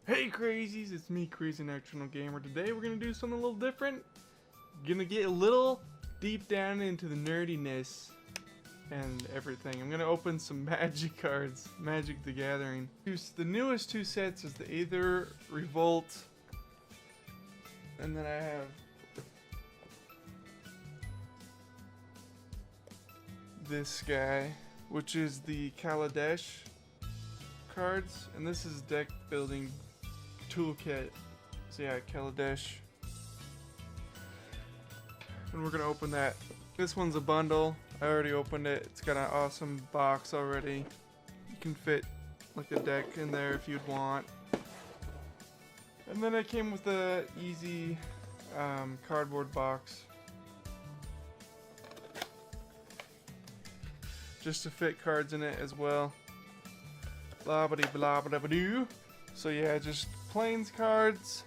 Hey Crazies, it's me, Crazy Nocturnal Gamer. Today we're gonna do something a little different. Gonna get a little deep down into the nerdiness and everything. I'm gonna open some Magic cards, Magic the Gathering. The newest two sets is the Aether Revolt, and then I have this guy, which is the Kaladesh cards, and this is deck building toolkit. So yeah, Kaladesh. And we're gonna open that. This one's a bundle. I already opened it. It's got an awesome box already. You can fit like a deck in there if you'd want. And then it came with a easy cardboard box, just to fit cards in it as well. Blah blah blah blah blah. So yeah, just plains cards.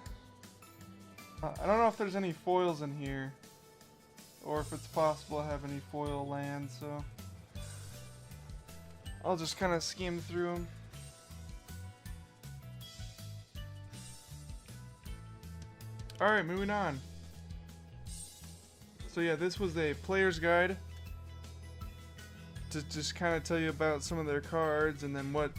I don't know if there's any foils in here, or if it's possible to have any foil lands, so I'll just kind of skim through them. Alright, moving on. So yeah, this was a player's guide to just kind of tell you about some of their cards and then what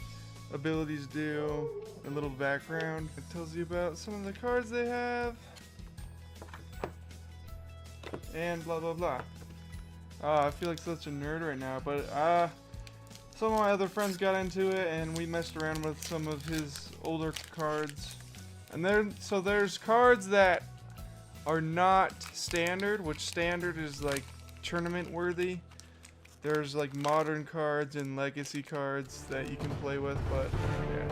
abilities do, a little background. It tells you about some of the cards they have, and blah blah blah. I feel like such a nerd right now, but some of my other friends got into it and we messed around with some of his older cards. And there's cards that are not standard, which standard is like tournament worthy. There's like modern cards and legacy cards that you can play with, but yeah.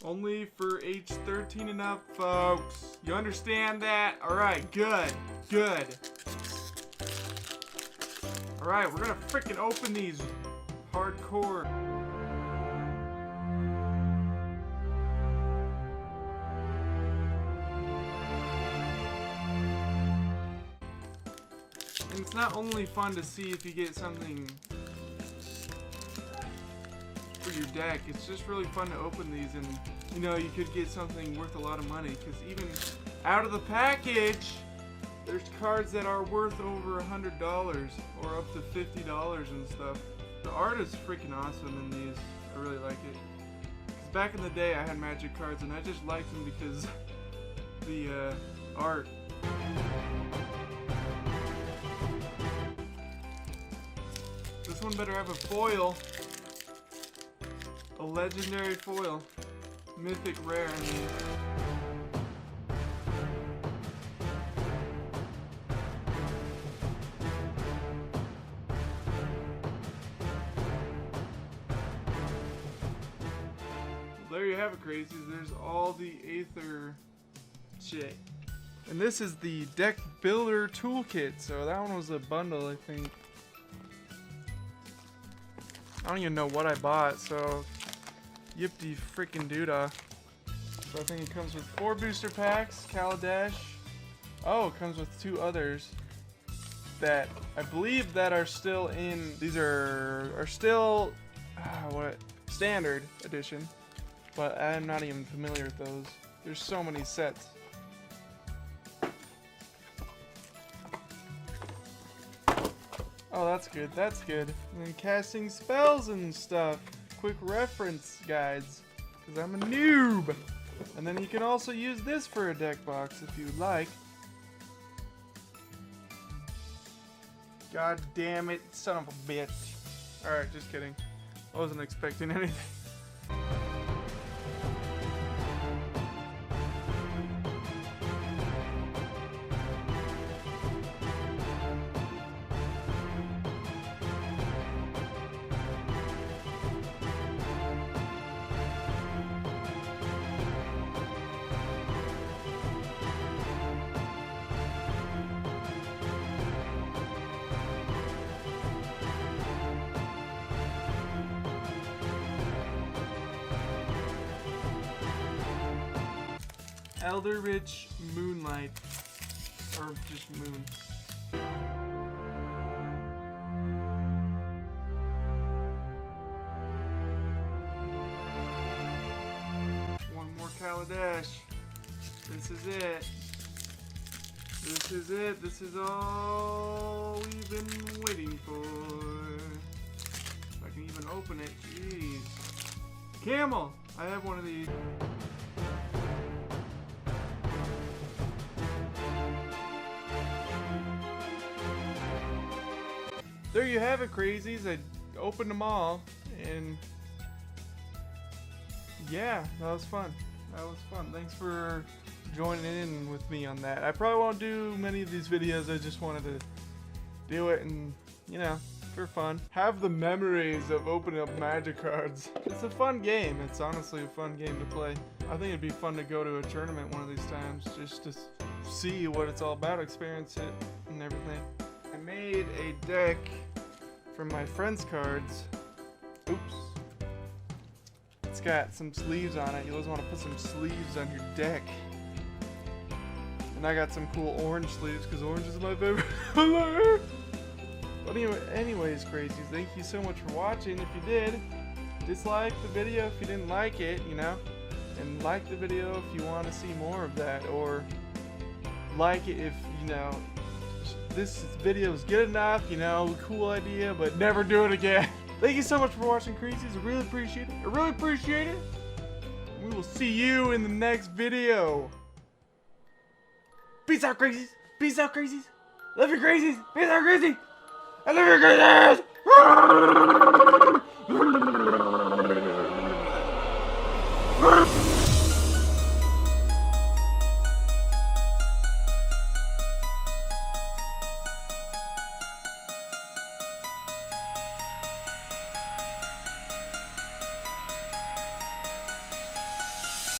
Only for age 13 and up, folks. You understand that? Alright, good. Good. Alright, we're gonna freaking open these hardcore. And it's not only fun to see if you get something for your deck, it's just really fun to open these, and you know, you could get something worth a lot of money, because even out of the package there's cards that are worth over $100 or up to $50 and stuff. The art is freaking awesome in these. I really like it, because back in the day I had Magic cards and I just liked them because the art. This one better have a foil. A legendary foil. Mythic rare, I mean. Well, there you have it, Crazies. There's all the Aether shit. And this is the deck builder toolkit, so that one was a bundle, I think. I don't even know what I bought, so Yipty freaking doodah. So I think it comes with 4 booster packs, Kaladesh. Oh, it comes with 2 others. that I believe that are still in. These are still what standard edition, but I'm not even familiar with those. There's so many sets. Oh, that's good. That's good. And then casting spells and stuff. Quick reference guides, because I'm a noob. And then you can also use this for a deck box if you'd like. God damn it, son of a bitch. Alright, just kidding. I wasn't expecting anything. Elder Rich Moonlight. Or just Moon. One more Kaladesh. This is it. This is it. This is all we've been waiting for. If I can even open it. Jeez. Camel! I have one of these. There you have it, Crazies. I opened them all, and yeah, that was fun. That was fun. Thanks for joining in with me on that. I probably won't do many of these videos. I just wanted to do it and, you know, for fun. Have the memories of opening up magic cards. It's a fun game. It's honestly a fun game to play. I think it'd be fun to go to a tournament one of these times just to see what it's all about, experience it, and everything. I made a deck from my friend's cards. Oops. It's got some sleeves on it. You always want to put some sleeves on your deck. And I got some cool orange sleeves because orange is my favorite color. But anyways, Crazies, thank you so much for watching. If you did, dislike the video if you didn't like it, you know. And like the video if you want to see more of that. Or like it if, you know, this video is good enough, you know, cool idea, but never do it again. Thank you so much for watching, Crazies. I really appreciate it. I really appreciate it. We will see you in the next video. Peace out, Crazies. Peace out, Crazies. Love you, Crazies. Peace out, Crazies. I love you, Crazies.